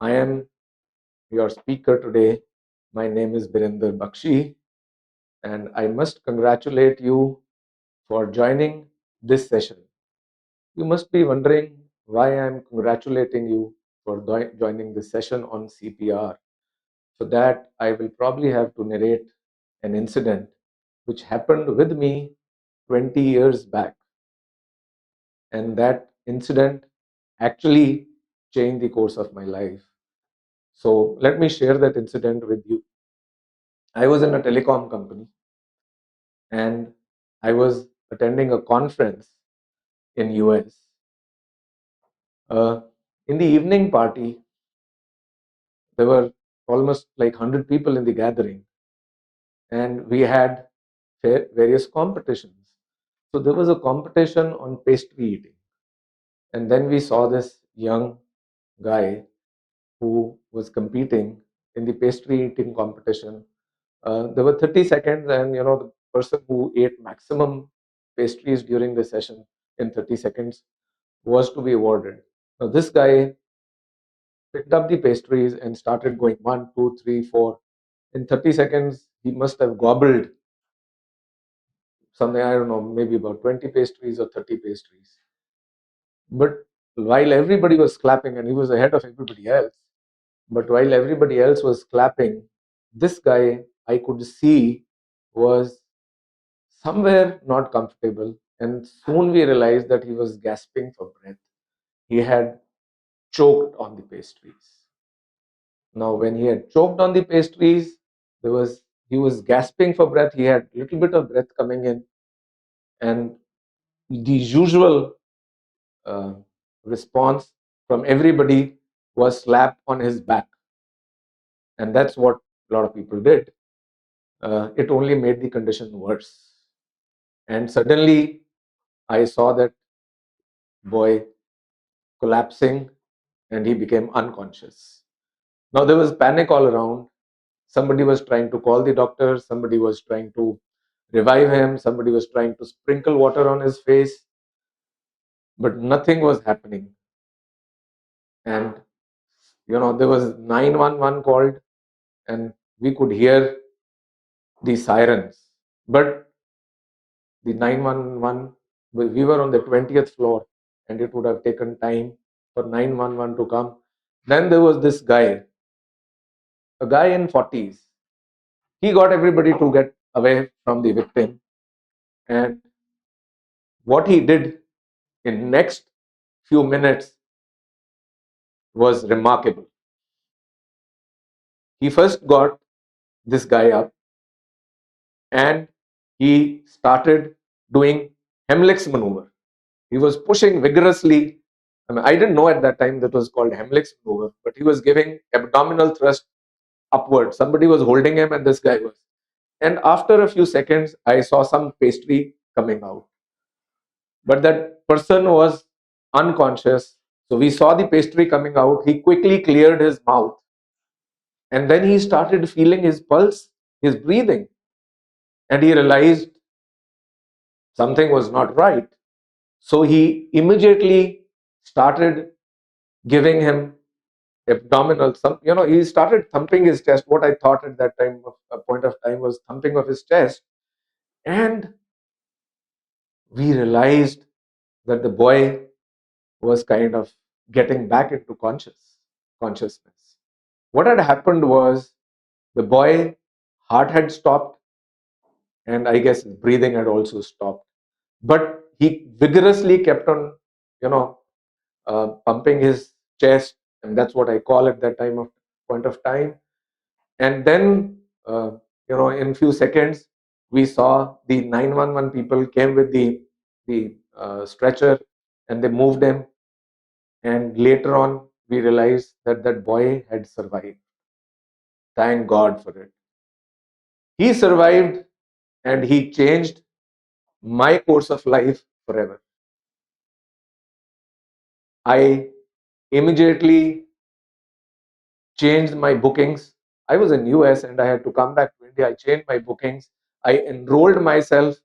I am your speaker today. My name is Birinder Bakshi, and I must congratulate you for joining this session. You must be wondering why I am congratulating you for joining this session on CPR. For that, I will probably have to narrate an incident which happened with me 20 years back. And that incident actually changed the course of my life. So let me share that incident with you. I was in a telecom company and I was attending a conference in US. In the evening party, there were almost like 100 people in the gathering, and we had various competitions. So there was a competition on pastry eating, and then we saw this young guy who was competing in the pastry eating competition. There were 30 seconds, and the person who ate maximum pastries during the session in 30 seconds was to be awarded. Now, this guy picked up the pastries and started going one, two, three, four. In 30 seconds, he must have gobbled something, I don't know, maybe about 20 pastries or 30 pastries. But while everybody was clapping and he was ahead of everybody else, but while everybody else was clapping, this guy I could see was somewhere not comfortable. And soon we realized that he was gasping for breath. He had choked on the pastries. Now, when he had choked on the pastries, he was gasping for breath. He had a little bit of breath coming in, and the usual uh, response from everybody was slap on his back, and that's what a lot of people did. It only made the condition worse. And suddenly, I saw that boy collapsing, and he became unconscious. Now there was panic all around. Somebody was trying to call the doctor, somebody was trying to revive him, somebody was trying to sprinkle water on his face, but nothing was happening. And there was 911 called, and we could hear the sirens. But the 911, we were on the 20th floor, and it would have taken time for 911 to come. Then there was this guy, a guy in 40s. He got everybody to get away from the victim, and what he did in next few minutes was remarkable. He first got this guy up and he started doing Heimlich's maneuver. He was pushing vigorously. I didn't know at that time that was called Heimlich's maneuver, but he was giving abdominal thrust upward. Somebody was holding him, and this guy was. And after a few seconds, I saw some pastry coming out. But that person was unconscious. So we saw the pastry coming out. He quickly cleared his mouth. And then he started feeling his pulse, his breathing. And he realized something was not right. So he immediately started giving him abdominal, he started thumping his chest. What I thought at that time, a point of time, was thumping of his chest. And we realized that the boy was kind of getting back into consciousness. What had happened was the boy heart had stopped, and I guess his breathing had also stopped. But he vigorously kept on, pumping his chest, and that's what I call at that point of time. And then, in few seconds, we saw the 911 people came with the stretcher, and they moved him. And later on, we realized that that boy had survived. Thank God for it. He survived, and he changed my course of life forever. I immediately changed my bookings. I was in US and I had to come back to India. I changed my bookings. I enrolled myself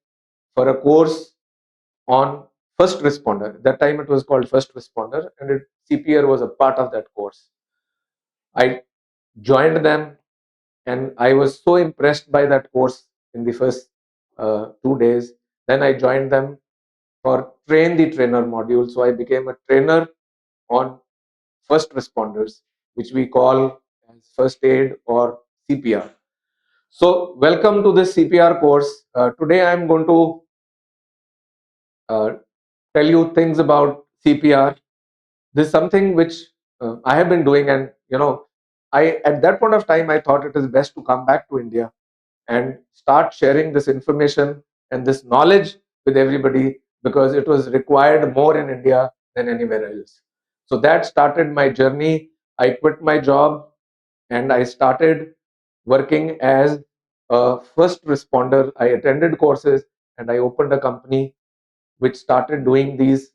for a course on first responder. That time it was called first responder, and CPR was a part of that course. I joined them, and I was so impressed by that course in the first 2 days. Then I joined them for train the trainer module. So I became a trainer on first responders, which we call as first aid or CPR. So welcome to this CPR course. Today I'm going to uh, tell you things about CPR. This is something which I have been doing, and I at that point of time I thought it is best to come back to India and start sharing this information and this knowledge with everybody, because it was required more in India than anywhere else. So that started my journey. I quit my job and I started working as a first responder. I attended courses and I opened a company which started doing these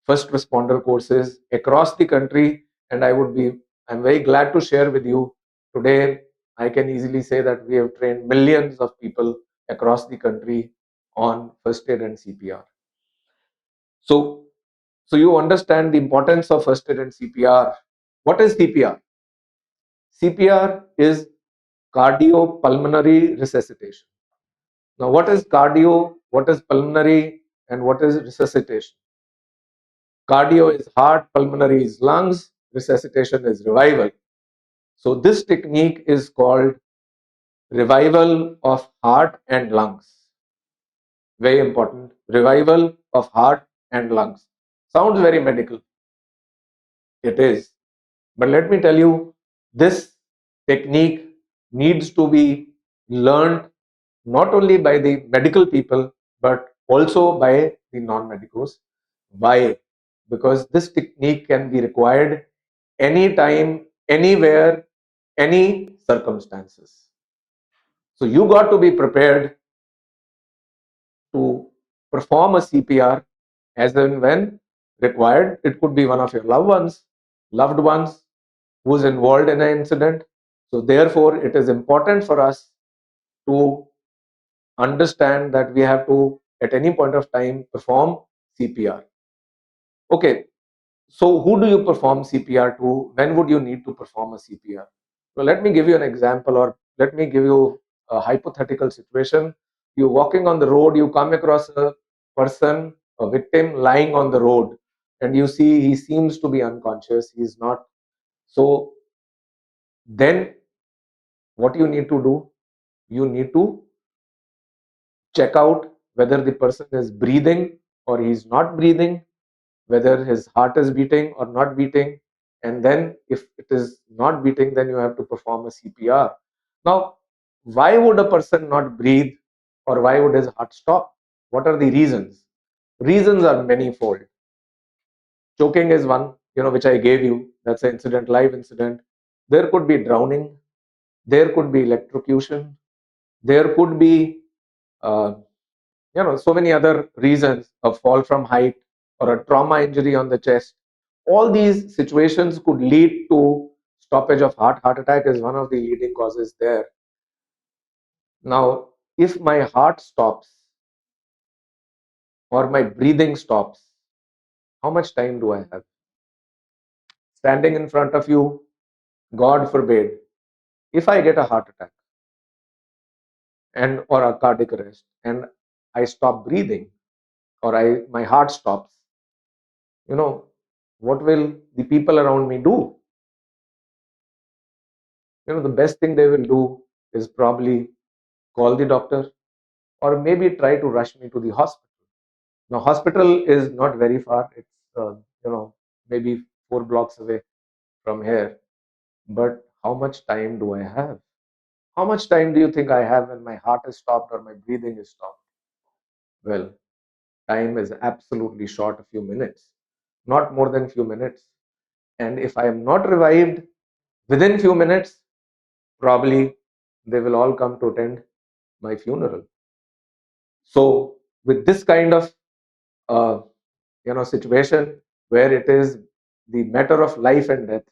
first responder courses across the country. And I'm very glad to share with you today. I can easily say that we have trained millions of people across the country on first aid and CPR. So, so you understand the importance of first aid and CPR. What is CPR? CPR is cardiopulmonary resuscitation. Now, what is cardio? What is pulmonary? And what is resuscitation? Cardio is heart, pulmonary is lungs, resuscitation is revival. So this technique is called revival of heart and lungs. Very important. Revival of heart and lungs. Sounds very medical. It is. But let me tell you, this technique needs to be learned not only by the medical people, but also by the non-medicals. Why? Because this technique can be required anytime, anywhere, any circumstances. So you got to be prepared to perform a CPR as and when required. It could be one of your loved ones who's involved in an incident. So therefore, it is important for us to understand that we have to, at any point of time, perform CPR. Okay, so who do you perform CPR to? When would you need to perform a CPR? Well, let me give you an example, or let me give you a hypothetical situation. You're walking on the road, you come across a person, a victim lying on the road, and you see he seems to be unconscious. He's not. So then what you need to do? You need to check out whether the person is breathing or he's not breathing, whether his heart is beating or not beating. And then if it is not beating, then you have to perform a CPR. Now, why would a person not breathe, or why would his heart stop? What are the reasons? Reasons are manifold. Choking is one, which I gave you. That's an incident, live incident. There could be drowning. There could be electrocution. There could be uh, so many other reasons, a fall from height or a trauma injury on the chest. All these situations could lead to stoppage of heart attack is one of the leading causes there. Now, if my heart stops or my breathing stops, how much time do I have? Standing in front of you, God forbid, if I get a heart attack and or a cardiac arrest and I stop breathing, or my heart stops, you know what will the people around me do? The best thing they will do is probably call the doctor, or maybe try to rush me to the hospital. Now hospital is not very far. It's maybe 4 blocks away from here. But how much time do I have? How much time do you think I have when my heart is stopped or my breathing is stopped? Well, time is absolutely short, a few minutes, not more than few minutes. And if I am not revived within few minutes, probably they will all come to attend my funeral. So with this kind of uh, situation where it is the matter of life and death,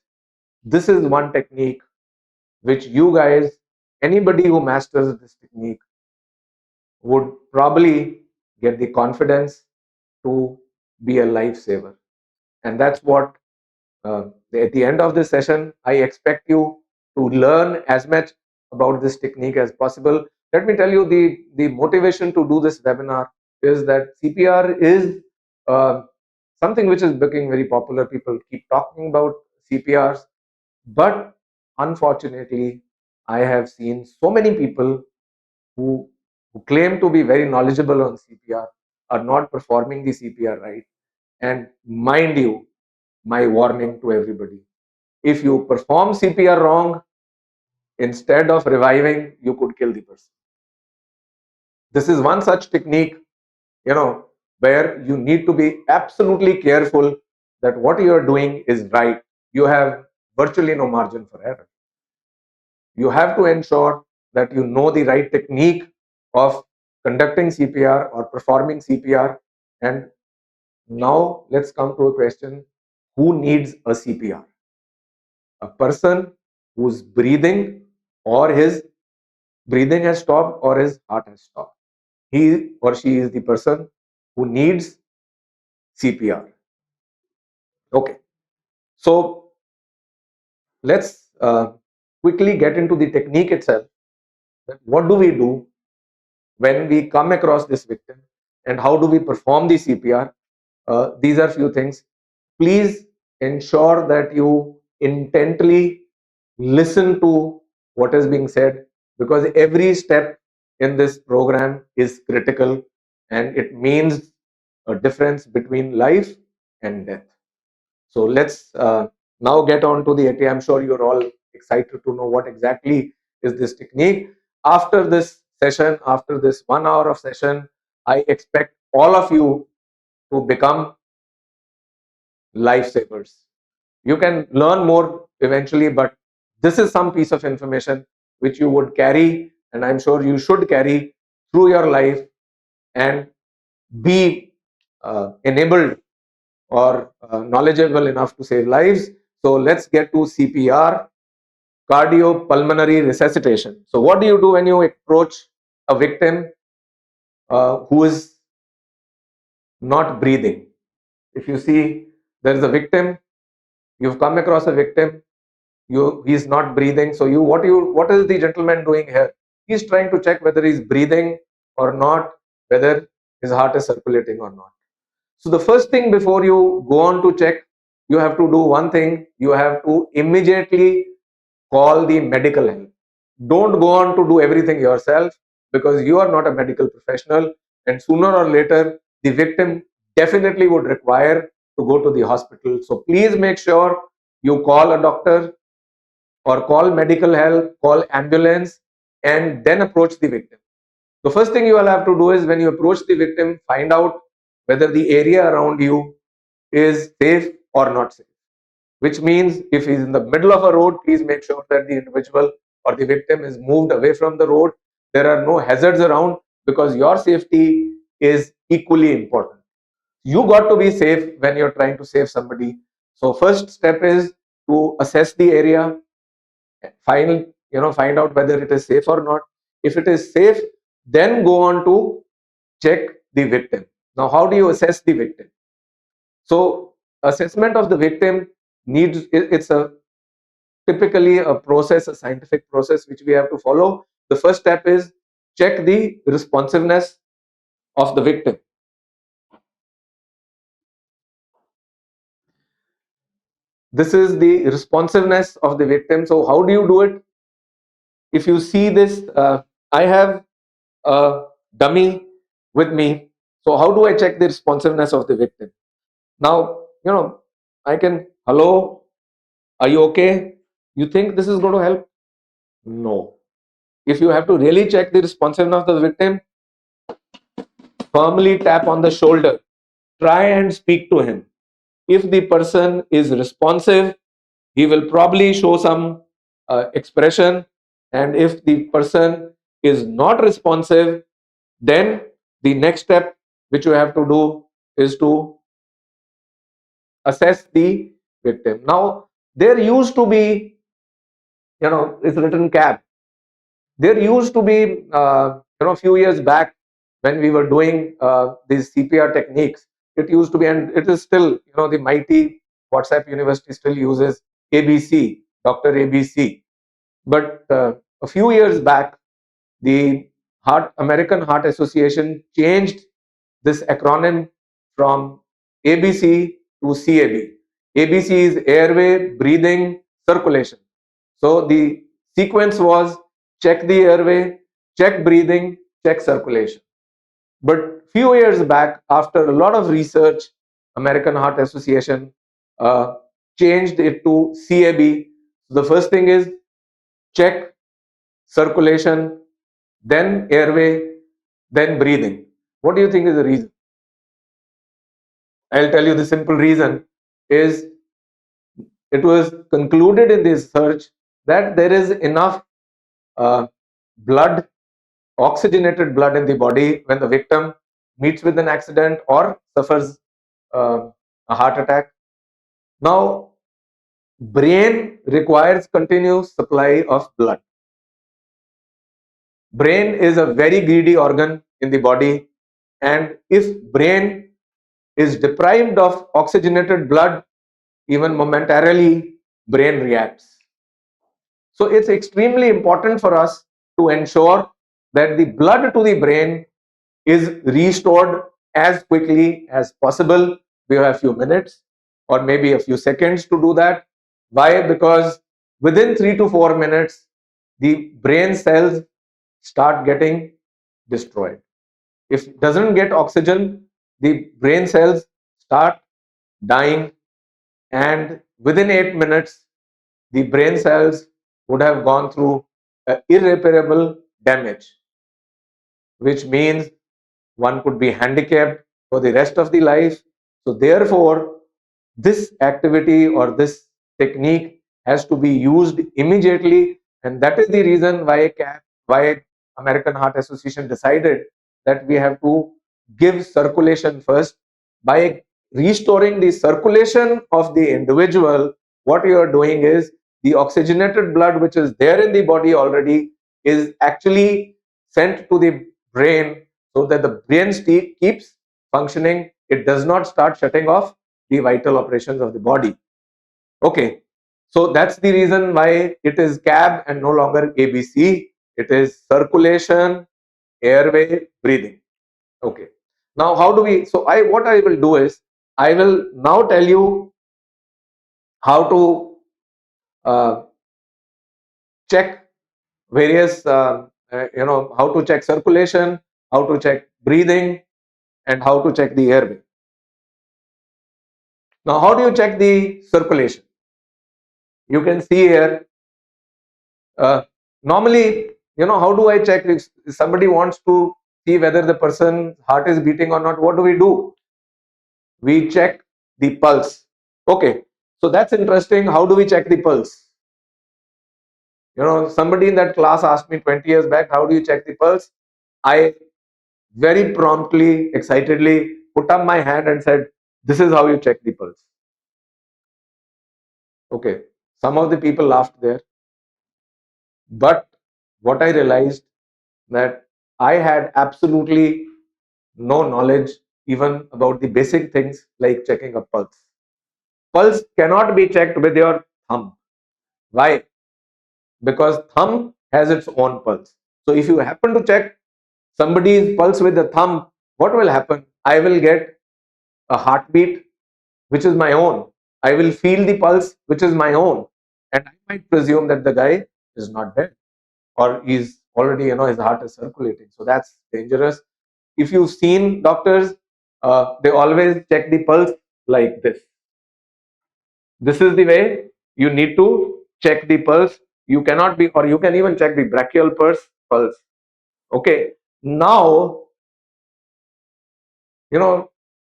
this is one technique which you guys, anybody who masters this technique, would probably get the confidence to be a lifesaver. And that's what At the end of this session, I expect you to learn as much about this technique as possible. Let me tell you, the motivation to do this webinar is that CPR is uh, something which is becoming very popular. People keep talking about CPRs, but unfortunately, I have seen so many people who, who claim to be very knowledgeable on CPR are not performing the CPR right. And mind you, my warning to everybody, if you perform CPR wrong, instead of reviving, you could kill the person. This is one such technique, where you need to be absolutely careful that what you are doing is right. You have virtually no margin for error. You have to ensure that you know the right technique of conducting CPR or performing CPR. And now let's come to a question: who needs a CPR? A person whose breathing or his breathing has stopped or his heart has stopped. He or she is the person who needs CPR. Okay, so let's quickly get into the technique itself. What do we do when we come across this victim, and how do we perform the CPR? These are few things. Please ensure that you intently listen to what is being said, because every step in this program is critical and it means a difference between life and death. So let's now get on to the AT. I'm sure you're all excited to know what exactly is this technique. After this session, after this 1 hour of session, I expect all of you to become lifesavers. You can learn more eventually, but this is some piece of information which you would carry, and I'm sure you should carry through your life and be enabled or knowledgeable enough to save lives. So let's get to CPR, cardiopulmonary resuscitation. So what do you do when you approach a victim who is not breathing? If you see there is a victim, you've come across a victim, he's not breathing. So what is the gentleman doing here? He's trying to check whether he's breathing or not, whether his heart is circulating or not. So the first thing before you go on to check, you have to do one thing. You have to immediately call the medical help. Don't go on to do everything yourself, because you are not a medical professional, and sooner or later the victim definitely would require to go to the hospital. So please make sure you call a doctor or call medical help, call ambulance, and then approach the victim. The first thing you will have to do is, when you approach the victim, find out whether the area around you is safe or not safe. Which means if he's in the middle of a road, please make sure that the individual or the victim is moved away from the road. There are no hazards around, because your safety is equally important. You got to be safe when you're trying to save somebody. So first step is to assess the area, find out whether it is safe or not. If it is safe, then go on to check the victim. Now, how do you assess the victim? So assessment of the victim it's a typically a process, a scientific process which we have to follow. The first step is check the responsiveness of the victim. This is the responsiveness of the victim. So how do you do it? If you see this, I have a dummy with me. So how do I check the responsiveness of the victim? Now, I can, hello, are you okay? You think this is going to help? No. If you have to really check the responsiveness of the victim, firmly tap on the shoulder. Try and speak to him. If the person is responsive, he will probably show some expression. And if the person is not responsive, then the next step which you have to do is to assess the victim. Now, there used to be, it's written CAB. There used to be, a few years back when we were doing these CPR techniques, it used to be, and it is still, the mighty WhatsApp University still uses ABC, Dr. ABC. But a few years back, the American Heart Association changed this acronym from ABC to CAB. ABC is airway, breathing, circulation. So the sequence was check the airway, check breathing, check circulation. But few years back, after a lot of research, American Heart Association uh, changed it to CAB. The first thing is check circulation, then airway, then breathing. What do you think is the reason? I'll tell you the simple reason is it was concluded in this research that there is enough uh, blood, oxygenated blood in the body when the victim meets with an accident or suffers a heart attack. Now, brain requires continuous supply of blood. Brain is a very greedy organ in the body, and if brain is deprived of oxygenated blood, even momentarily, brain reacts. So it's extremely important for us to ensure that the blood to the brain is restored as quickly as possible. We have a few minutes or maybe a few seconds to do that. Why? Because within 3 to 4 minutes, the brain cells start getting destroyed. If it doesn't get oxygen, the brain cells start dying, and within 8 minutes, the brain cells would have gone through irreparable damage, which means one could be handicapped for the rest of the life. So therefore, this activity or this technique has to be used immediately, and that is the reason why American Heart Association decided that we have to give circulation first. By restoring the circulation of the individual, what you are doing is the oxygenated blood which is there in the body already is actually sent to the brain, so that the brain keeps functioning. It does not start shutting off the vital operations of the body. Okay, so that's the reason why it is CAB and no longer ABC. It is circulation, airway, breathing. Okay, now how do we, so what I will do is I will now tell you how to check various how to check circulation, how to check breathing, and how to check the airway. Now, how do you check the circulation? You can see here, normally, how do I check if somebody wants to see whether the person's heart is beating or not? What do? We check the pulse. Okay, so that's interesting. How do we check the pulse? Somebody in that class asked me 20 years back, how do you check the pulse? I very promptly, excitedly put up my hand and said, this is how you check the pulse. Okay, some of the people laughed there. But what I realized that I had absolutely no knowledge even about the basic things like checking a pulse. Pulse cannot be checked with your thumb. Why? Because thumb has its own pulse. So if you happen to check somebody's pulse with the thumb, what will happen? I will get a heartbeat which is my own. I will feel the pulse which is my own. And I might presume that the guy is not dead, or is already, his heart is circulating. So that's dangerous. If you've seen doctors, they always check the pulse like this. This is the way you need to check the pulse. You cannot be, or you can even check the brachial pulse. Okay. Now,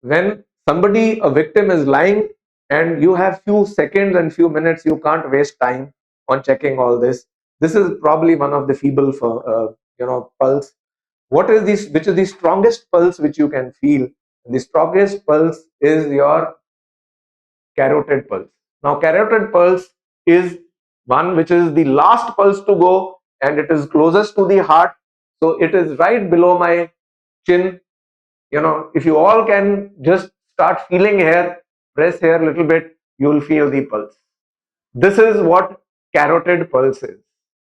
when a victim is lying and you have few seconds and few minutes, you can't waste time on checking all this. This is probably one of the feeble pulse. What is this? Which is the strongest pulse which you can feel? The strongest pulse is your carotid pulse. Now, carotid pulse is one which is the last pulse to go, and it is closest to the heart. So it is right below my chin. If you all can just start feeling here, press here a little bit, you will feel the pulse. This is what carotid pulse is.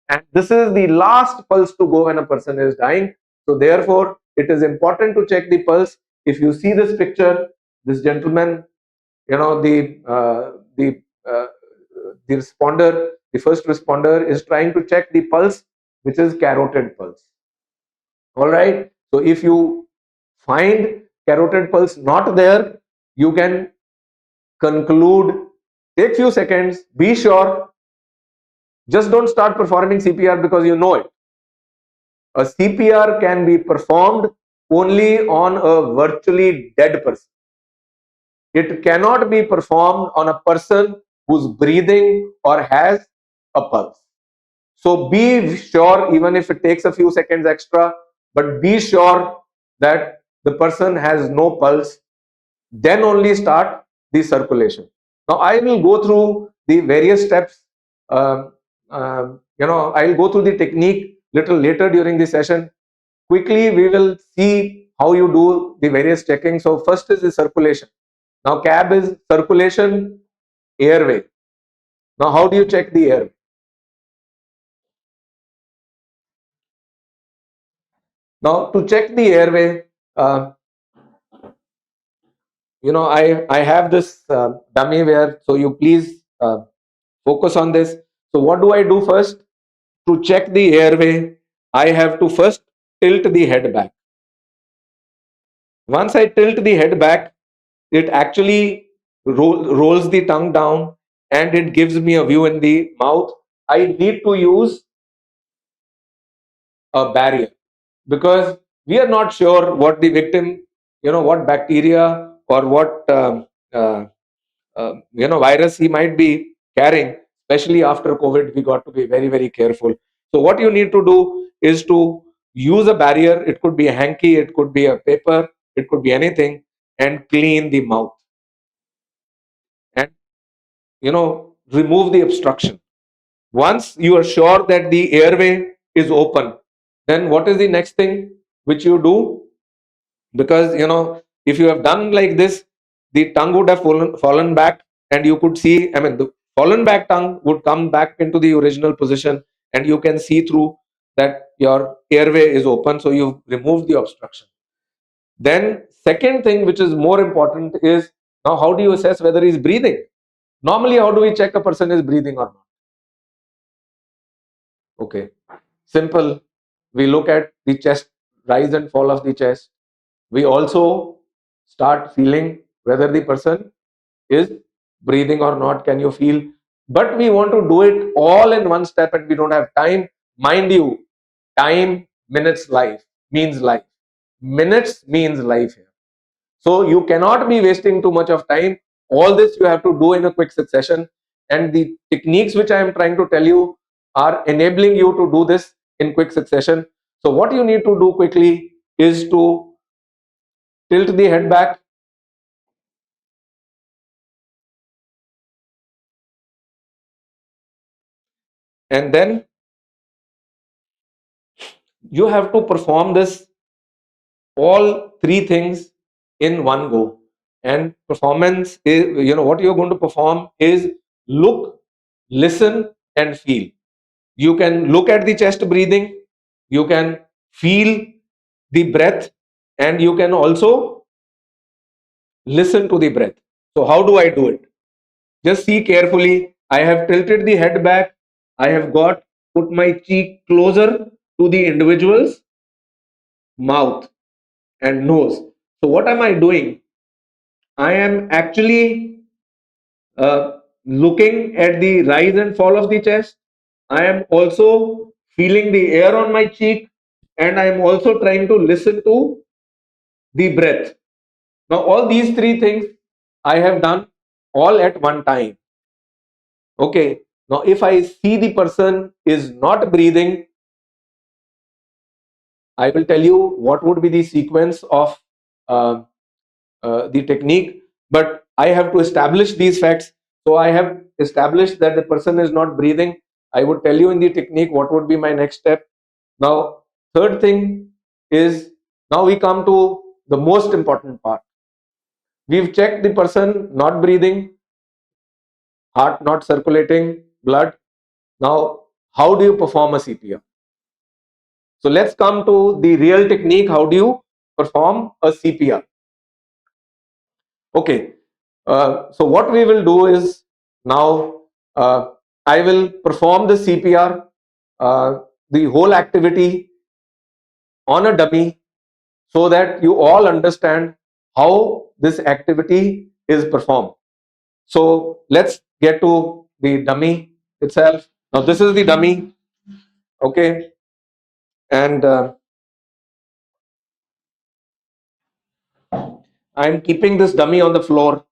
And this is the last pulse to go when a person is dying. So therefore, it is important to check the pulse. If you see this picture, this gentleman, uh, the responder, the first responder is trying to check the pulse, which is carotid pulse. All right. So if you find carotid pulse not there, you can conclude. Take few seconds. Be sure. Just don't start performing CPR because you know it. A CPR can be performed only on a virtually dead person. It cannot be performed on a person who's breathing or has a pulse. So be sure, even if it takes a few seconds extra, but be sure that the person has no pulse. Then only start the circulation. Now I will go through the various steps. I'll go through the technique little later during the session. Quickly, we will see how you do the various checking. So first is the circulation. Now CAB is circulation, airway. Now how do you check the airway? Now to check the airway, I have this dummy where, so you please focus on this. So what do I do first? To check the airway, I have to first tilt the head back. Once I tilt the head back, it actually rolls the tongue down and it gives me a view in the mouth. I need to use a barrier because we are not sure what the victim, what bacteria or what virus he might be carrying. Especially after COVID, we got to be very, very careful. So what you need to do is to use a barrier. It could be a hanky, it could be a paper, it could be anything, and clean the mouth and remove the obstruction. Once you are sure that the airway is open, then what is the next thing which you do? Because if you have done like this, the tongue would have fallen back, and you could see, I mean, the fallen back tongue would come back into the original position, and you can see through that your airway is open, so you've removed the obstruction. Then second thing which is more important is, now how do you assess whether he's breathing? Normally, how do we check a person is breathing or not? Okay, simple. We look at the chest, rise and fall of the chest. We also start feeling whether the person is breathing or not. Can you feel? But we want to do it all in one step and we don't have time. Mind you, time, minutes, life means life. Minutes means life here. So you cannot be wasting too much of time. All this you have to do in a quick succession. And the techniques which I am trying to tell you are enabling you to do this in quick succession. So what you need to do quickly is to tilt the head back. And then you have to perform this, all three things in one go. And performance is, what you're going to perform is look, listen, and feel. You can look at the chest breathing, you can feel the breath, and you can also listen to the breath. So how do I do it? Just see carefully. I have tilted the head back. I have put my cheek closer to the individual's mouth and nose. So what am I doing? I am actually looking at the rise and fall of the chest. I am also feeling the air on my cheek, and I am also trying to listen to the breath. Now, all these three things I have done all at one time. Okay. Now, if I see the person is not breathing, I will tell you what would be the sequence of uh, the technique. But I have to establish these facts. So I have established that the person is not breathing. I would tell you in the technique what would be my next step. Now, third thing is, now we come to the most important part. We've checked the person not breathing. heart not circulating blood. Now, how do you perform a CPR? So let's come to the real technique. How do you perform a CPR? Okay. So what we will do is now I will perform the CPR, the whole activity on a dummy, so that you all understand how this activity is performed. So let's get to the dummy itself. Now this is the dummy, okay, and I'm keeping this dummy on the floor.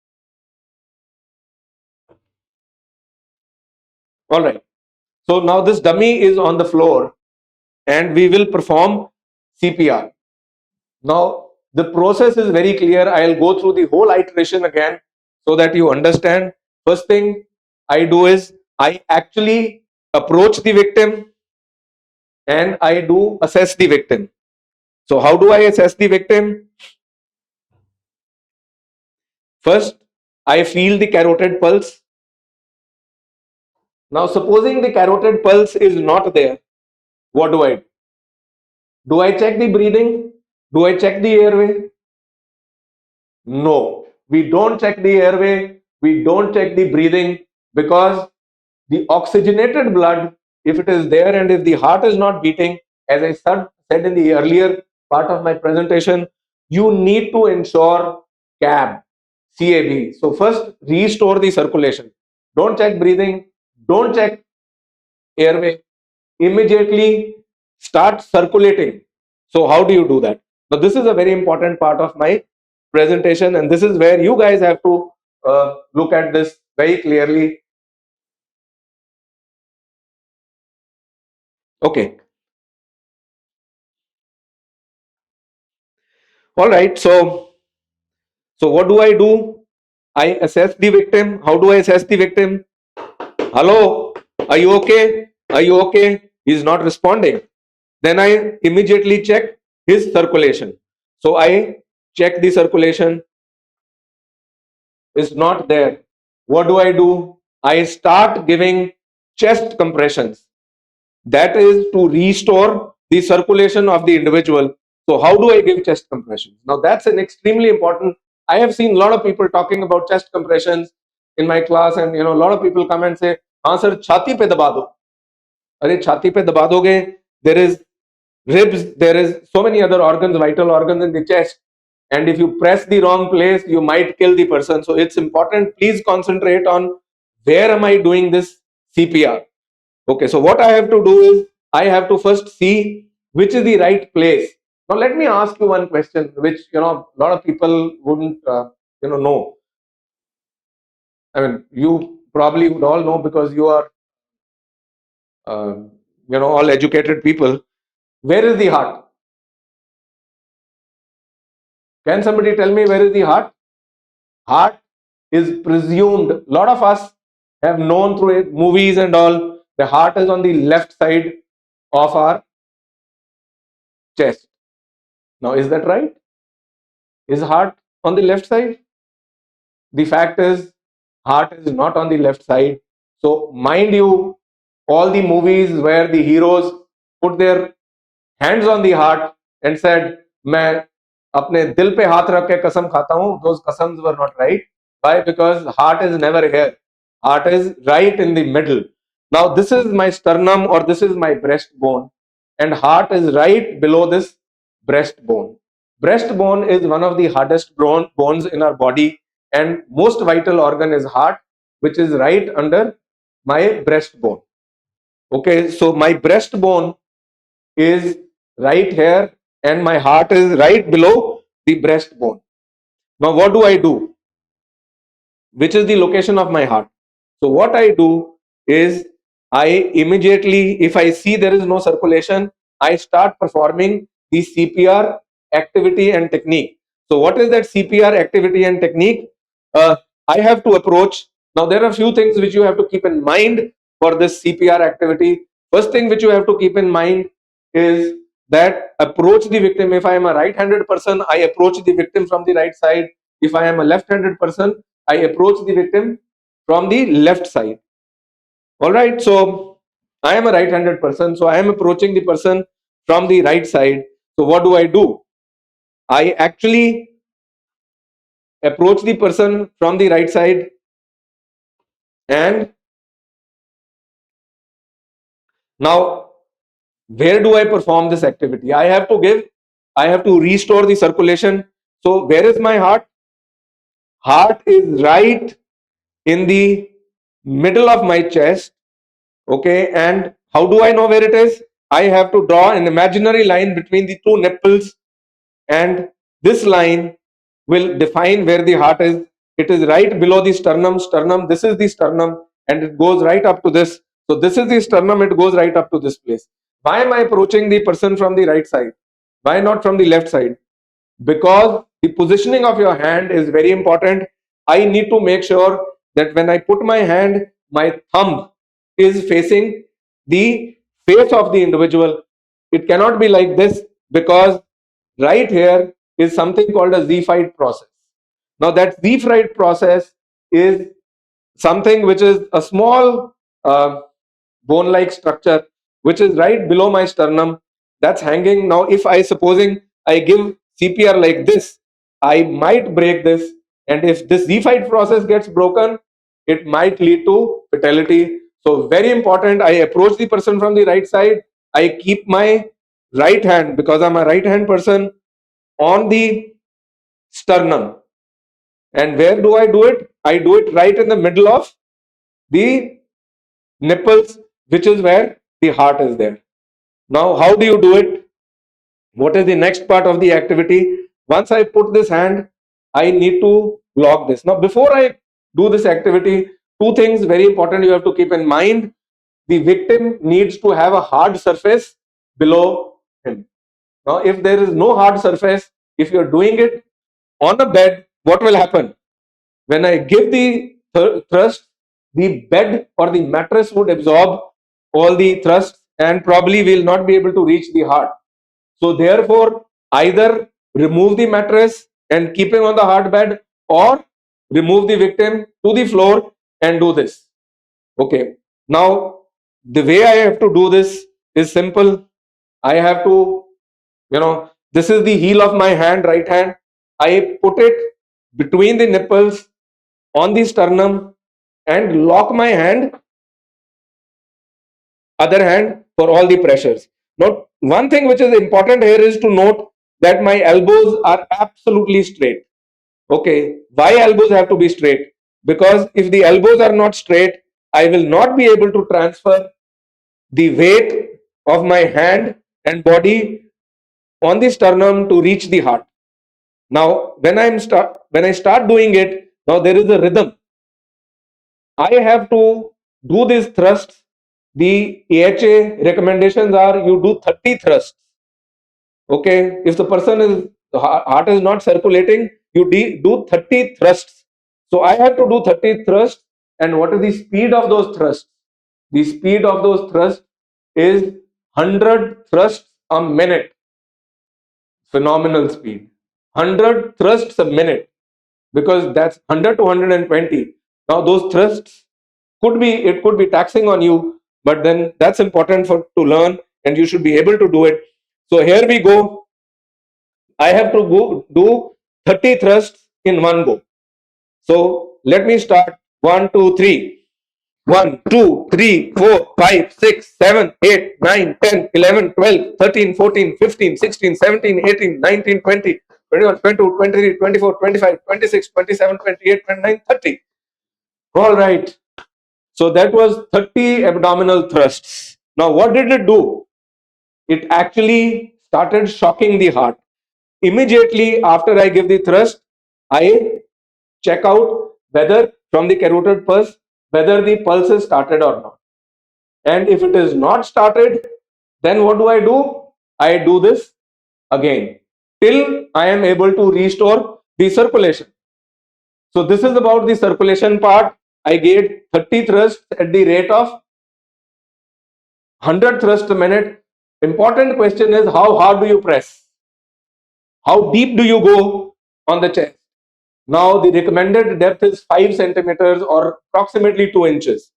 All right. So now this dummy is on the floor, and we will perform CPR. Now the process is very clear. I'll go through the whole iteration again so that you understand. First thing I do is I actually approach the victim and I do assess the victim. So how do I assess the victim? First, I feel the carotid pulse. Now, supposing the carotid pulse is not there, what do I do? Do I check the breathing? Do I check the airway? No, we don't check the airway. We don't check the breathing, because the oxygenated blood, if it is there and if the heart is not beating, as I said in the earlier part of my presentation, you need to ensure CAB. So first restore the circulation. Don't check breathing, don't check airway, immediately start circulating. So how do you do that? Now this is a very important part of my presentation, and this is where you guys have to look at this very clearly. Okay. All right. So what do I do? I assess the victim. How do I assess the victim? Hello, are you okay? Are you okay? He's not responding. Then I immediately check his circulation. So I check the circulation. Is not there. What do? I start giving chest compressions. That is to restore the circulation of the individual. So how do I give chest compressions? Now that's an extremely important. I have seen a lot of people talking about chest compressions in my class, and a lot of people come and say, "हाँ sir, छाती पे दबा दो." अरे छाती पे दबा दोगे? There is ribs, there is so many other organs, vital organs in the chest, and if you press the wrong place, you might kill the person. So it's important. Please concentrate on where am I doing this CPR. Okay, so what I have to do is I have to first see which is the right place. Now let me ask you one question, which a lot of people wouldn't know. I mean, you probably would all know, because you are all educated people. Where is the heart? Can somebody tell me where is the heart? Heart is presumed. A lot of us have known through movies and all. The heart is on the left side of our chest. Now, is that right? Is heart on the left side? The fact is, heart is not on the left side. So, mind you, all the movies where the heroes put their hands on the heart and said, मैं अपने दिल पे हाथ रख के कसम खाता हूं, those कसम्स were not right. Why? Because heart is never here. Heart is right in the middle. Now this is my sternum, or this is my breastbone, and heart is right below this breastbone. Breastbone is one of the hardest bones in our body, and most vital organ is heart, which is right under my breastbone. Okay, so my breastbone is right here and my heart is right below the breastbone. Now what do I do? Which is the location of my heart? So what I do is I immediately, if I see there is no circulation, I start performing the CPR activity and technique. So what is that CPR activity and technique? I have to approach. Now there are a few things which you have to keep in mind for this CPR activity. First thing which you have to keep in mind is that approach the victim. If I am a right-handed person, I approach the victim from the right side. If I am a left-handed person, I approach the victim from the left side. All right, so I am a right-handed person, so I am approaching the person from the right side. So what do? I actually approach the person from the right side, and now where do I perform this activity? I have to restore the circulation. So where is my heart? Heart is right in the middle of my chest. Okay, and how do I know where it is? I have to draw an imaginary line between the two nipples, and this line will define where the heart is. It is right below the sternum. This is the sternum, and it goes right up to this. So this is the sternum, it goes right up to this place. Why am I approaching the person from the right side? Why not from the left side? Because the positioning of your hand is very important. I need to make sure that when I put my hand, my thumb is facing the face of the individual. It cannot be like this, because right here is something called a Z-fight process. Now that Z-fight process is something which is a small bone-like structure which is right below my sternum, that's hanging. Now if supposing I give CPR like this, I might break this, and if this Z-fight process gets broken, it might lead to fatality. So very important, I approach the person from the right side, I keep my right hand, because I'm a right hand person, on the sternum. And where do? I do it right in the middle of the nipples, which is where the heart is there. Now how do you do it? What is the next part of the activity? Once I put this hand, I need to lock this. Now before I do this activity, two things very important you have to keep in mind. The victim needs to have a hard surface below him. Now if there is no hard surface, if you're doing it on a bed, what will happen? When I give the thrust, the bed or the mattress would absorb all the thrust and probably will not be able to reach the heart. So therefore, either remove the mattress and keep him on the hard bed, or remove the victim to the floor and do this. Okay. Now, the way I have to do this is simple. I have to, this is the heel of my hand, right hand. I put it between the nipples on the sternum and lock my other hand for all the pressures. Now, one thing which is important here is to note that my elbows are absolutely straight. Okay, why elbows have to be straight? Because if the elbows are not straight, I will not be able to transfer the weight of my hand and body on the sternum to reach the heart. Now, when I start doing it, now there is a rhythm. I have to do these thrusts. The AHA recommendations are you do 30 thrusts. Okay, if the heart is not circulating, you do 30 thrusts. So I have to do 30 thrusts. And what is the speed of those thrusts? The speed of those thrusts is 100 thrusts a minute. Phenomenal speed. 100 thrusts a minute, because that's 100 to 120. Now those thrusts could be taxing on you, but then that's important to learn, and you should be able to do it. So here we go. I have to go do 30 thrusts in one go. So let me start. 1 2 3. 1 2 3 4 5 6 7 8 9 10 11 12 13 14 15 16 17 18 19 20 21 22 23 24 25 26 27 28 29 30. All right. So that was 30 abdominal thrusts. Now what did it do? It actually started shocking the heart. Immediately after I give the thrust, I check out whether from the carotid pulse, whether the pulse is started or not. And if it is not started, then what do? I do this again till I am able to restore the circulation. So this is about the circulation part. I gave 30 thrusts at the rate of 100 thrusts a minute. Important question is, how hard do you press? How deep do you go on the chest? Now the recommended depth is 5 centimeters or approximately 2 inches.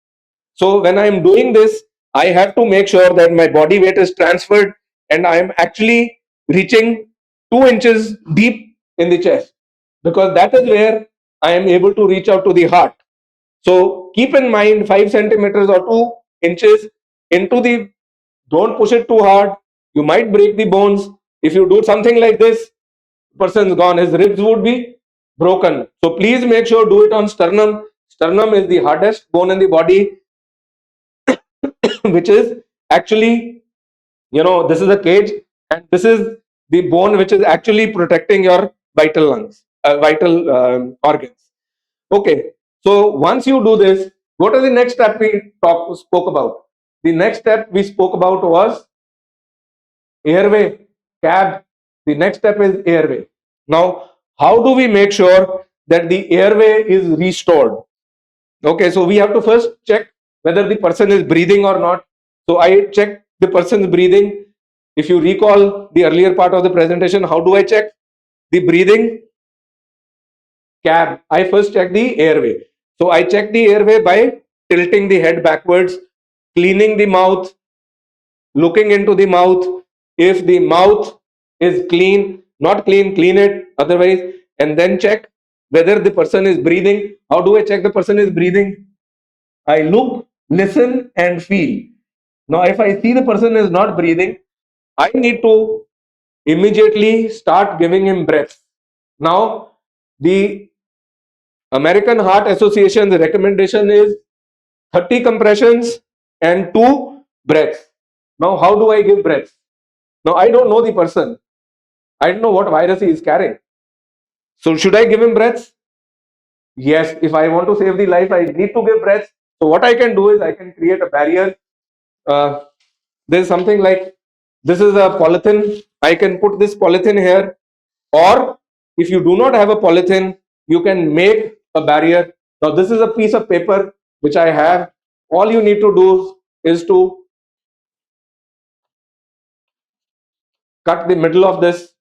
So when I am doing this, I have to make sure that my body weight is transferred and I am actually reaching 2 inches deep in the chest, because that is where I am able to reach out to the heart. So keep in mind 5 centimeters or 2 inches into the, don't push it too hard. You might break the bones. If you do something like this, person's gone, his ribs would be broken. So please make sure do it on sternum. Sternum is the hardest bone in the body, which is actually, this is a cage, and this is the bone which is actually protecting your vital lungs, vital organs. Okay, so once you do this, what is the next step we spoke about? The next step we spoke about was airway, cab. The next step is airway. Now, how do we make sure that the airway is restored? Okay, so we have to first check whether the person is breathing or not. So I check the person's breathing. If you recall the earlier part of the presentation, how do I check the breathing? Cab. I first check the airway. So I check the airway by tilting the head backwards, cleaning the mouth, looking into the mouth. If the mouth is clean, not clean, clean it otherwise, and then check whether the person is breathing. How do I check the person is breathing? I look, listen, and feel. Now, if I see the person is not breathing, I need to immediately start giving him breaths. Now, the American Heart Association's recommendation is 30 compressions and 2 breaths. Now, how do I give breaths? Now, I don't know the person. I don't know what virus he is carrying. So, should I give him breaths? Yes, if I want to save the life, I need to give breaths. So, what I can do is I can create a barrier. There's something like, this is a polythene. I can put this polythene here, or if you do not have a polythene, you can make a barrier. Now, this is a piece of paper which I have. All you need to do is to cut the middle of this,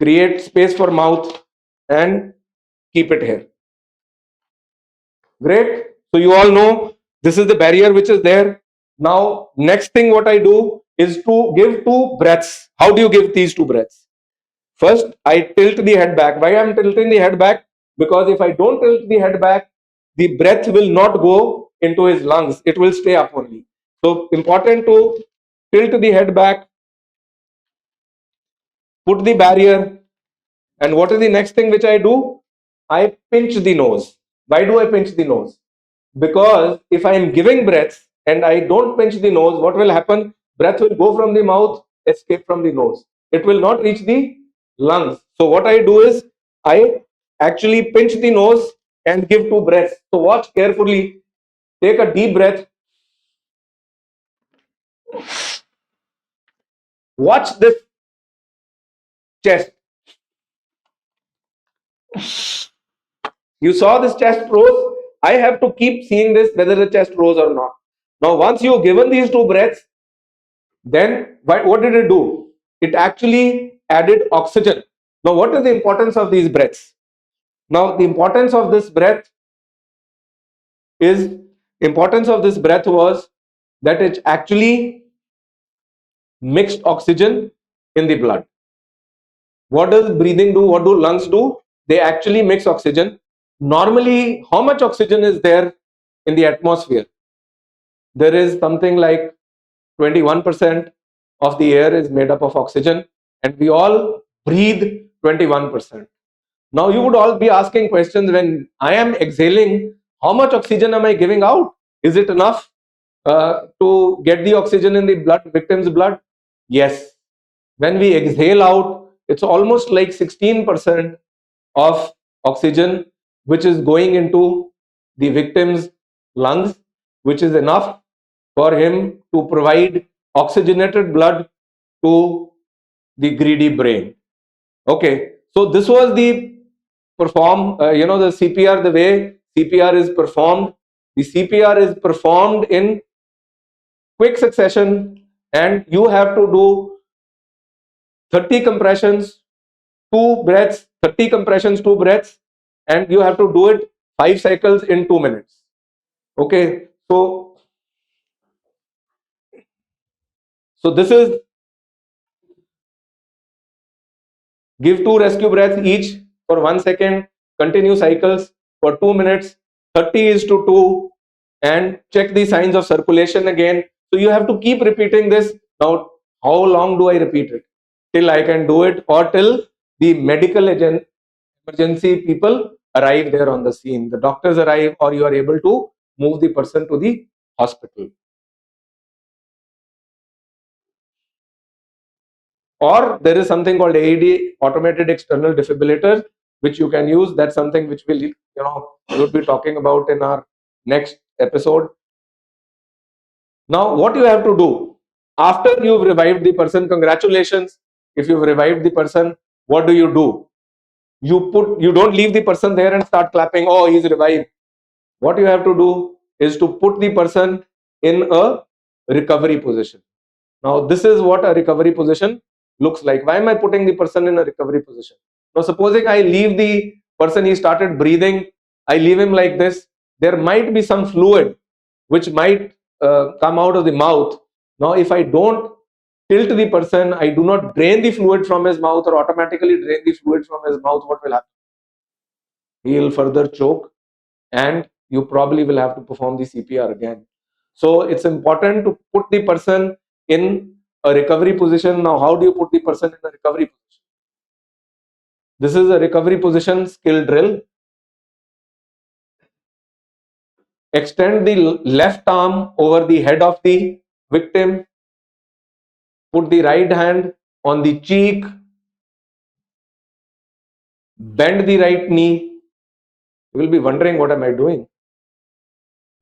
create space for mouth, and keep it here. Great. So you all know this is the barrier which is there. Now, next thing what I do is to give 2 breaths. How do you give these 2 breaths? First, I tilt the head back. Why I'm tilting the head back? Because if I don't tilt the head back, the breath will not go into his lungs. It will stay up only. So important to tilt the head back, put the barrier, and what is the next thing which I do? I pinch the nose. Why do I pinch the nose? Because if I am giving breaths and I don't pinch the nose, what will happen? Breath will go from the mouth, escape from the nose. It will not reach the lungs. So what I do is I actually pinch the nose and give 2 breaths. So watch carefully. Take a deep breath. Watch this chest. You saw this chest rose. I have to keep seeing this whether the chest rose or not. Now, once you've given these 2 breaths, then what did it do? It actually added oxygen. Now, what is the importance of these breaths? Now, the importance of this breath was that it actually mixed oxygen in the blood. What does breathing do? What do lungs do? They actually mix oxygen. Normally, how much oxygen is there in the atmosphere? There is something like 21% of the air is made up of oxygen, and we all breathe 21%. Now, you would all be asking questions, when I am exhaling, how much oxygen am I giving out? Is it enough to get the oxygen in the victim's blood? Yes. When we exhale out, it's almost like 16% of oxygen which is going into the victim's lungs, which is enough for him to provide oxygenated blood to the greedy brain. Okay, so this was the the CPR, the way CPR is performed. The CPR is performed in quick succession, and you have to do 30 compressions, 2 breaths, 30 compressions, 2 breaths, and you have to do it 5 cycles in 2 minutes. Okay, so this is give 2 rescue breaths each for 1 second, continue cycles for 2 minutes, 30 is to 2, and check the signs of circulation again. So you have to keep repeating this. Now, how long do I repeat it? Till I can do it, or till the medical emergency people arrive there on the scene. The doctors arrive, or you are able to move the person to the hospital. Or there is something called AED, automated external defibrillator, which you can use. That's something which we'll be talking about in our next episode. Now, what you have to do after you've revived the person, congratulations. If you've revived the person, what do? You don't leave the person there and start clapping, oh, he's revived. What you have to do is to put the person in a recovery position. Now, this is what a recovery position looks like. Why am I putting the person in a recovery position? Now, supposing I leave the person, he started breathing, I leave him like this, there might be some fluid which might come out of the mouth. Now, if I don't tilt the person, I do not drain the fluid from his mouth or automatically drain the fluid from his mouth, what will happen? He will further choke, and you probably will have to perform the CPR again. So it's important to put the person in a recovery position. Now, how do you put the person in a recovery position? This is a recovery position skill drill. Extend the left arm over the head of the victim. Put the right hand on the cheek. Bend the right knee. You will be wondering, what am I doing?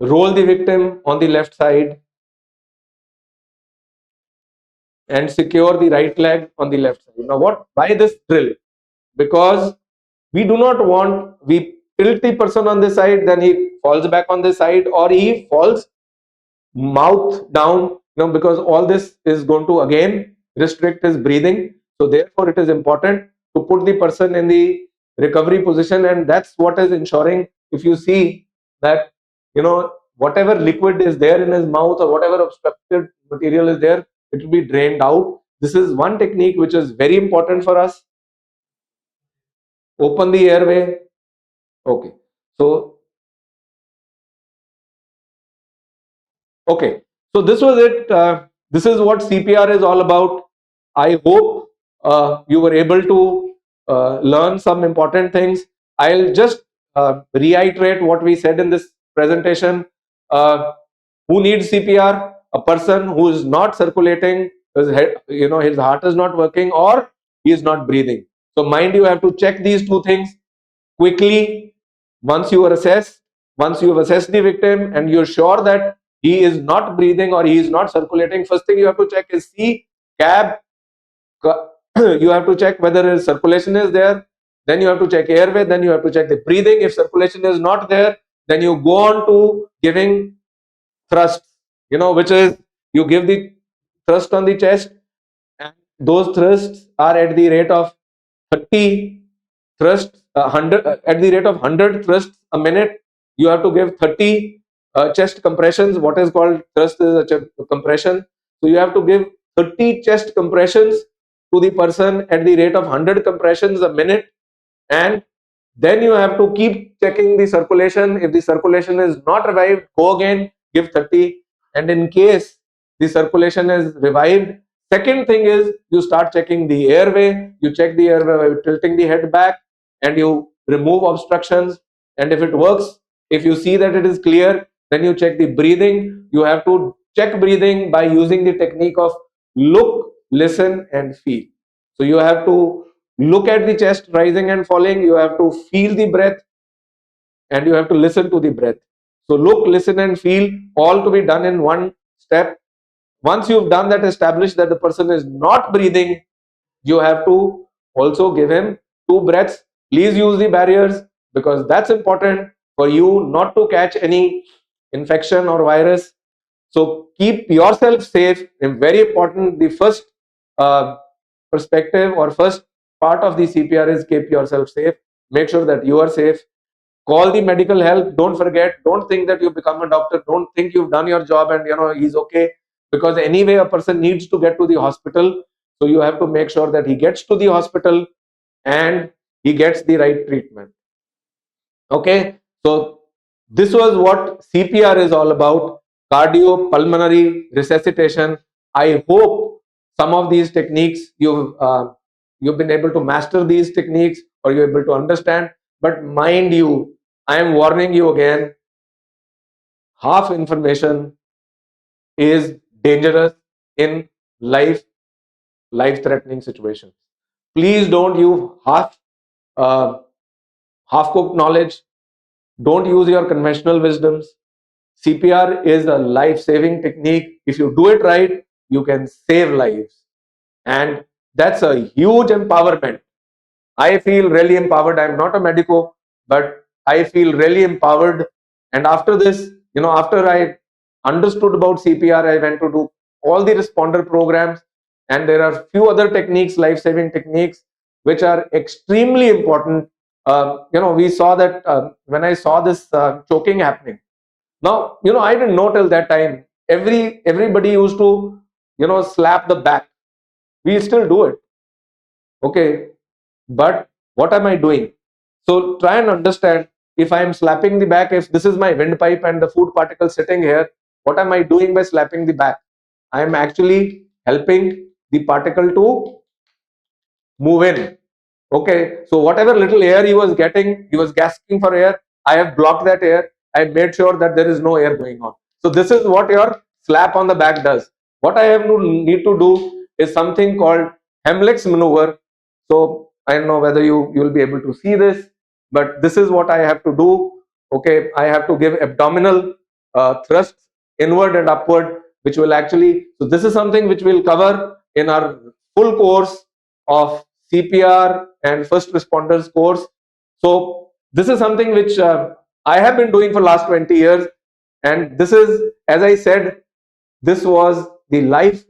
Roll the victim on the left side and secure the right leg on the left side. Now, why this drill? Because we do not want, we tilt the person on this side, then he falls back on this side, or he falls mouth down, because all this is going to again restrict his breathing. So therefore it is important to put the person in the recovery position, and that's what is ensuring. If you see that whatever liquid is there in his mouth or whatever obstructed material is there, it will be drained out. This is one technique which is very important for us. Open the airway. Okay, so this was it. This is what CPR is all about. I hope you were able to learn some important things. I'll just reiterate what we said in this presentation. Who needs CPR? A person who is not circulating, his heart is not working, or he is not breathing. So mind you have to check these two things quickly. Once you have assessed the victim and you're sure that he is not breathing or he is not circulating, first thing you have to check is CAB. You have to check whether his circulation is there. Then you have to check airway. Then you have to check the breathing. If circulation is not there, then you go on to giving thrusts, which is you give the thrust on the chest, and those thrusts are at the rate of 30 thrusts, 100 at the rate of 100 thrusts a minute. You have to give 30 chest compressions. What is called thrust is a chest compression. So you have to give 30 chest compressions to the person at the rate of 100 compressions a minute, and then you have to keep checking the circulation. If the circulation is not revived, go again, give 30, and in case the circulation is revived, second thing is you start checking the airway. You check the airway by tilting the head back, and you remove obstructions. And if it works, if you see that it is clear, then you check the breathing. You have to check breathing by using the technique of look, listen, and feel. So you have to look at the chest rising and falling. You have to feel the breath, and you have to listen to the breath. So look, listen, and feel, all to be done in one step. Once you've done that, established that the person is not breathing, you have to also give him 2 breaths. Please use the barriers, because that's important for you not to catch any infection or virus. So keep yourself safe. And very important, the first perspective or first part of the CPR is keep yourself safe. Make sure that you are safe. call the medical help. Don't forget, don't think that you become a doctor, don't think you've done your job and he's okay, because anyway a person needs to get to the hospital. So you have to make sure that he gets to the hospital and he gets the right treatment. Okay, so this was what CPR is all about, cardiopulmonary resuscitation. I hope some of these techniques you've been able to master these techniques, or you're able to understand. But mind you, I am warning you again, half information is dangerous in life threatening situations. Please don't use uh, half cooked knowledge. Don't use your conventional wisdoms. CPR is a life saving technique. If you do it right, you can save lives, and that's a huge empowerment. I feel really empowered. I'm not a medico, but I feel really empowered. And after this, after I understood about CPR, I went to do all the responder programs. And there are few other techniques, life-saving techniques, which are extremely important. We saw that when I saw this choking happening. Now, I didn't know till that time. Everybody used to, slap the back. We still do it. Okay, but what am I doing? So try and understand, if I am slapping the back, if this is my windpipe and the food particle sitting here, what am I doing by slapping the back? I am actually helping the particle to move in. Okay, so whatever little air he was getting, he was gasping for air, I have blocked that air. I made sure that there is no air going on. So this is what your slap on the back does. What I have to need to do is something called Hemlick's maneuver. So I don't know whether you will be able to see this, but this is what I have to do. Okay, I have to give abdominal thrusts inward and upward, which will actually, so this is something which we'll cover in our full course of CPR and first responders course. So this is something which I have been doing for last 20 years. And this is, as I said, this was the life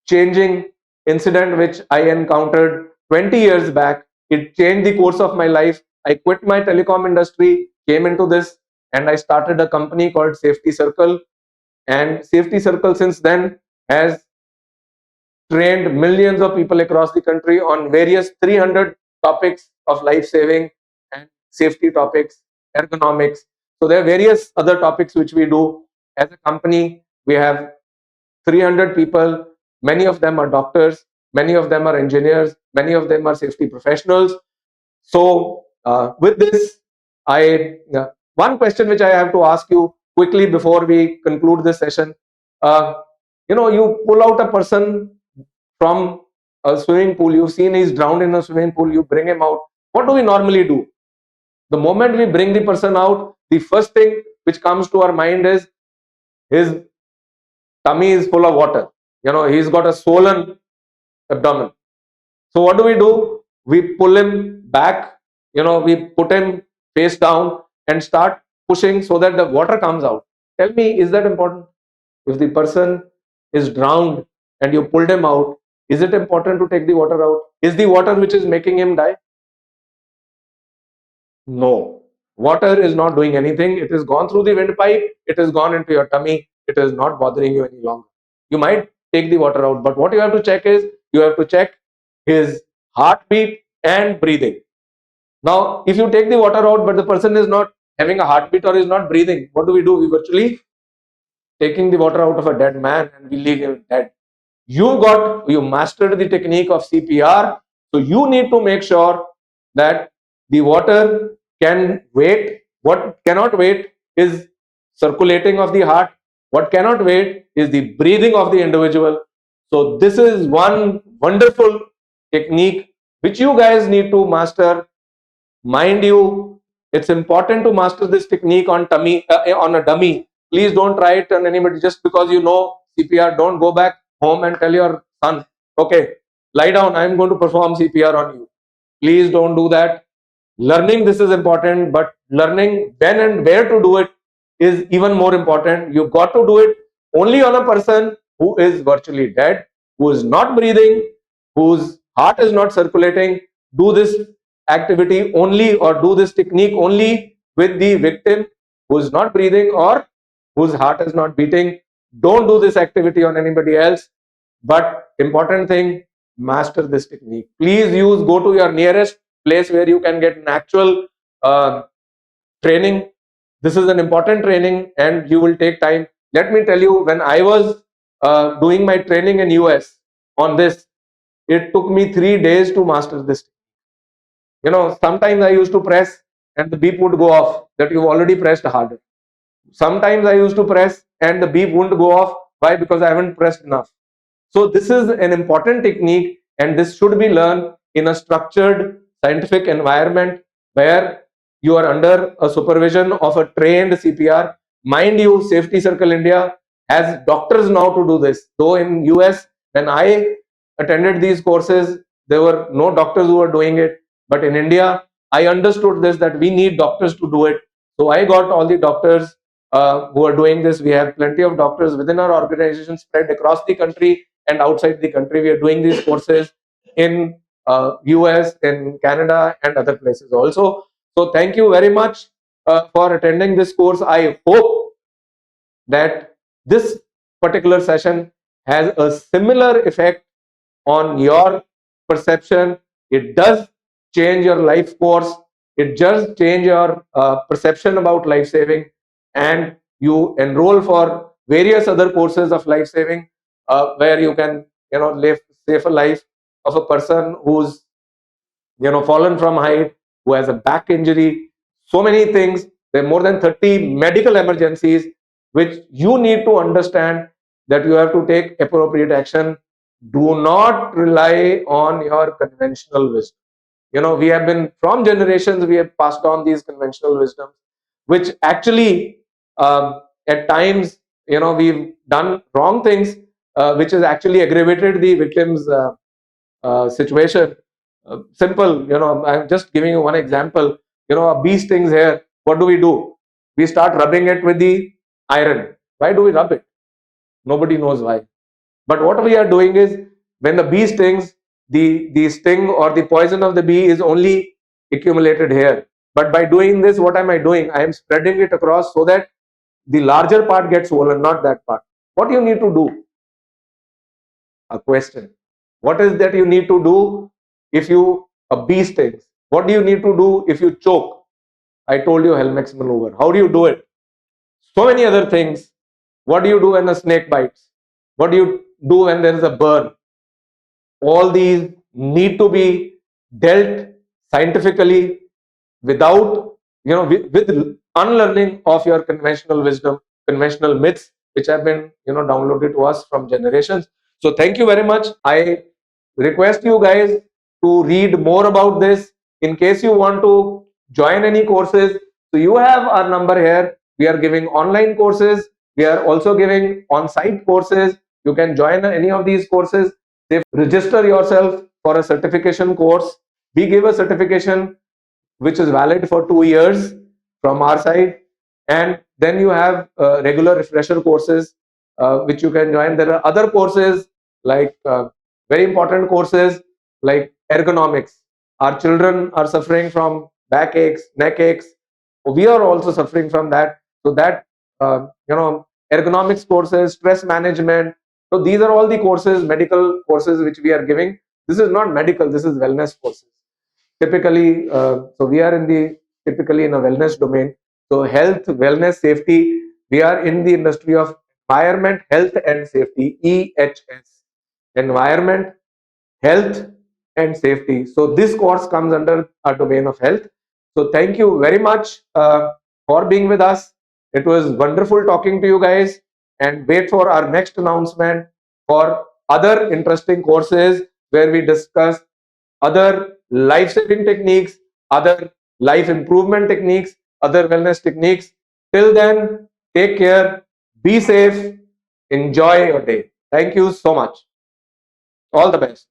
changing incident which I encountered 20 years back. It changed the course of my life. I quit my telecom industry, came into this, and I started a company called Safety Circle. And Safety Circle since then has trained millions of people across the country on various 300 topics of life saving and safety topics, ergonomics. So there are various other topics which we do as a company. We have 300 people. Many of them are doctors, many of them are engineers, many of them are safety professionals. So with this, one question which I have to ask you quickly before we conclude this session. You pull out a person from a swimming pool, you've seen he's drowned in a swimming pool, you bring him out. What do we normally do? The moment we bring the person out, the first thing which comes to our mind is his tummy is full of water. He's got a swollen abdomen. So what do? We pull him back, we put him face down and start pushing so that the water comes out. Tell me, is that important? If the person is drowned and you pulled him out, is it important to take the water out? Is the water which is making him die? No. Water is not doing anything. It has gone through the windpipe. It has gone into your tummy. It is not bothering you any longer. You might take the water out, but what you have to check is, you have to check his heartbeat and breathing. Now, if you take the water out, but the person is not having a heartbeat or is not breathing, what do? We virtually taking the water out of a dead man and we leave him dead. You mastered the technique of CPR, so you need to make sure that the water can wait. What cannot wait is circulating of the heart. What cannot wait is the breathing of the individual. So this is one wonderful technique which you guys need to master. Mind you, it's important to master this technique on on a dummy. Please don't try it on anybody just because you know CPR. Don't go back home and tell your son, okay, lie down, I'm going to perform CPR on you. Please don't do that. Learning this is important, but learning when and where to do it is even more important. You've got to do it only on a person who is virtually dead, who is not breathing, whose heart is not circulating. Do this activity only, or do this technique only with the victim who's not breathing or whose heart is not beating. Don't do this activity on anybody else. But important thing, master this technique. Please go to your nearest place where you can get an actual training. This is an important training and you will take time. Let me tell you, when I was doing my training in US on this, it took me 3 days to master this. Sometimes I used to press and the beep would go off that you've already pressed harder. Sometimes I used to press and the beep wouldn't go off. Why? Because I haven't pressed enough. So this is an important technique and this should be learned in a structured scientific environment where you are under a supervision of a trained CPR. Mind you, Safety Circle India has doctors now to do this. Though in US, when I attended these courses, there were no doctors who were doing it. But in India, I understood this, that we need doctors to do it. So I got all the doctors who are doing this. We have plenty of doctors within our organization spread across the country and outside the country. We are doing these courses in US, in Canada and other places also. So thank you very much for attending this course. I hope that this particular session has a similar effect on your perception. It does change your life course. It does change your perception about life saving, and you enroll for various other courses of life saving where you can save a life of a person who's fallen from height, who has a back injury, so many things. There are more than 30 medical emergencies which you need to understand that you have to take appropriate action. Do not rely on your conventional wisdom. We have been, from generations, we have passed on these conventional wisdoms, which actually at times, we've done wrong things, which has actually aggravated the victim's situation. Simple, I'm just giving you one example. A bee stings here. What do? We start rubbing it with the iron. Why do we rub it? Nobody knows why. But what we are doing is, when the bee stings, the sting or the poison of the bee is only accumulated here. But by doing this, what am I doing? I am spreading it across so that the larger part gets swollen, not that part. What you need to do? A question. What is that you need to do if a bee stings? What do you need to do if you choke? I told you Helmets maneuver. How do you do it? So many other things. What do you do when a snake bites? What do you do when there is a burn? All these need to be dealt scientifically without, with unlearning of your conventional wisdom, conventional myths, which have been, downloaded to us from generations. So thank you very much. I request you guys to read more about this. In case you want to join any courses, so you have our number here. We are giving online courses. We are also giving on-site courses. You can join any of these courses. Register yourself for a certification course. We give a certification which is valid for 2 years from our side, and then you have regular refresher courses which you can join. There are other courses like very important courses like ergonomics. Our children are suffering from back aches, neck aches. We are also suffering from that. So that ergonomics courses, stress management. So these are all the courses, medical courses which we are giving. This is not medical, this is wellness courses. Typically, so we are typically in a wellness domain. So health, wellness, safety, we are in the industry of environment, health and safety, EHS. Environment, health and safety. So this course comes under our domain of health. So thank you very much for being with us. It was wonderful talking to you guys, and wait for our next announcement for other interesting courses where we discuss other life-saving techniques, other life improvement techniques, other wellness techniques. Till then, take care, be safe, enjoy your day. Thank you so much. All the best.